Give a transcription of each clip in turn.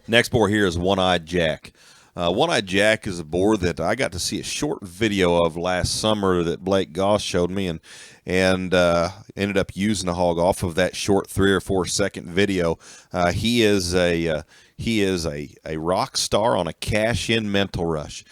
Next boar here is One-Eyed Jack. One-Eyed Jack is a boar that I got to see a short video of last summer that Blake Goss showed me, and ended up using the hog off of that short 3 or 4 second video. He is a rock star on a cash-in mental rush.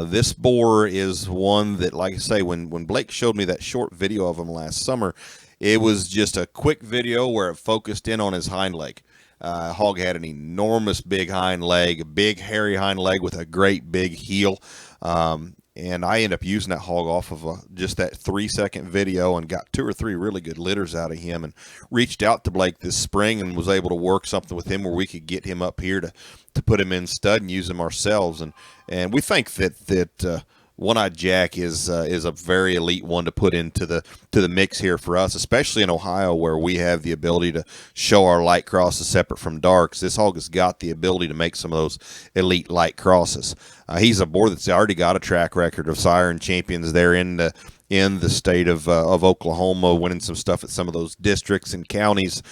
This boar is one that, like I say, when Blake showed me that short video of him last summer, it was just a quick video where it focused in on his hind leg. Hog had an enormous big hind leg, a big hairy hind leg with a great big heel. And I ended up using that hog off of just that 3 second video and got 2 or 3 really good litters out of him, and reached out to Blake this spring and was able to work something with him where we could get him up here to put him in stud and use him ourselves. And we think that One-Eyed Jack is a very elite one to put into the mix here for us, especially in Ohio where we have the ability to show our light crosses separate from darks. This hog has got the ability to make some of those elite light crosses. He's a boar that's already got a track record of siring champions there in the state of Oklahoma, winning some stuff at some of those districts and counties.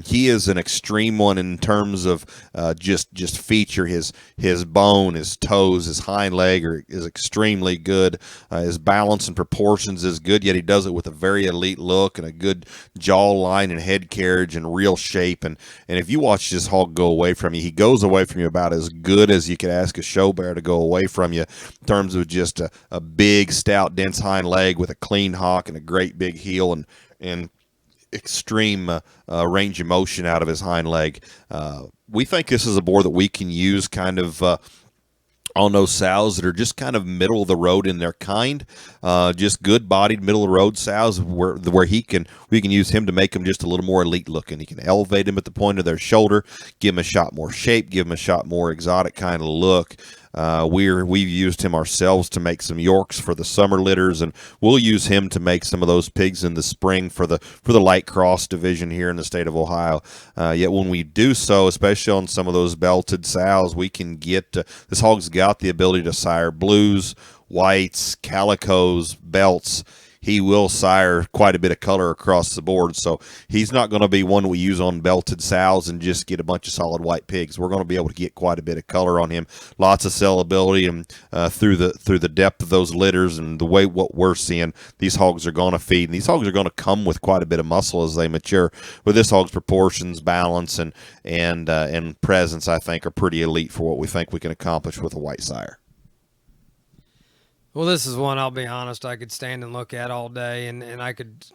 He is an extreme one in terms of just feature. His bone, his toes, his hind leg is extremely good. His balance and proportions is good, yet he does it with a very elite look and a good jaw line and head carriage and real shape. And if you watch this hog go away from you, he goes away from you about as good as you could ask a show bear to go away from you in terms of just a big, stout, dense hind leg with a clean hock and a great big heel and extreme range of motion out of his hind leg. We think this is a boar that we can use kind of on those sows that are just kind of middle of the road in their kind, just good bodied middle of the road sows where we can use him to make them just a little more elite looking. He can elevate them at the point of their shoulder, give them a shot more shape, give them a shot more exotic kind of look. We've used him ourselves to make some Yorks for the summer litters, and we'll use him to make some of those pigs in the spring for the light cross division here in the state of Ohio. Yet when we do so, especially on some of those belted sows, we can get this hog's got the ability to sire blues, whites, calicos, belts. He will sire quite a bit of color across the board, so he's not going to be one we use on belted sows and just get a bunch of solid white pigs. We're going to be able to get quite a bit of color on him, lots of sellability, and through the depth of those litters and the way what we're seeing, these hogs are going to feed. And these hogs are going to come with quite a bit of muscle as they mature. But this hog's proportions, balance, and presence, I think, are pretty elite for what we think we can accomplish with a white sire. Well, this is one, I'll be honest, I could stand and look at all day, and I could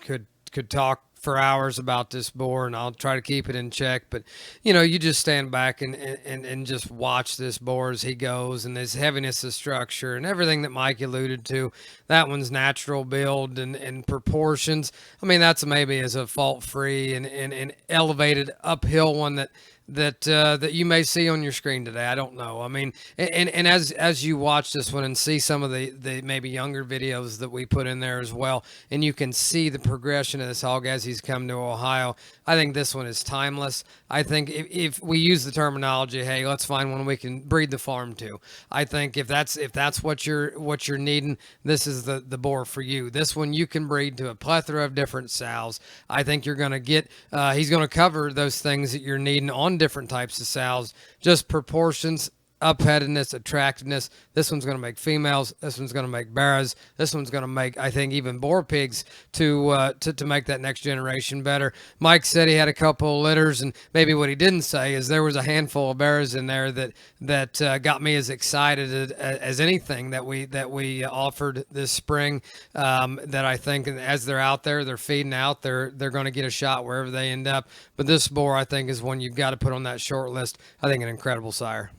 talk for hours about this boar, and I'll try to keep it in check. But, you just stand back and just watch this boar as he goes, and his heaviness of structure and everything that Mike alluded to. That one's natural build and proportions. I mean, that's maybe as a fault-free and elevated uphill one that you may see on your screen today. I don't know. I mean, and as you watch this one and see some of the maybe younger videos that we put in there as well, and you can see the progression of this hog as he's come to Ohio, I think this one is timeless. I think if we use the terminology, hey, let's find one we can breed the farm to. I think if that's what you're needing, this is the boar for you. This one you can breed to a plethora of different sows. I think you're going to get, he's going to cover those things that you're needing on different types of sows, just proportions, upheadedness, attractiveness. This one's going to make females. This one's going to make barras. This one's going to make, I think, even boar pigs to make that next generation better. Mike said he had a couple of litters, and maybe what he didn't say is there was a handful of barras in there that got me as excited as anything that we offered this spring. That I think as they're out there, they're feeding out, they're going to get a shot wherever they end up. But this boar, I think, is one you've got to put on that short list. I think an incredible sire.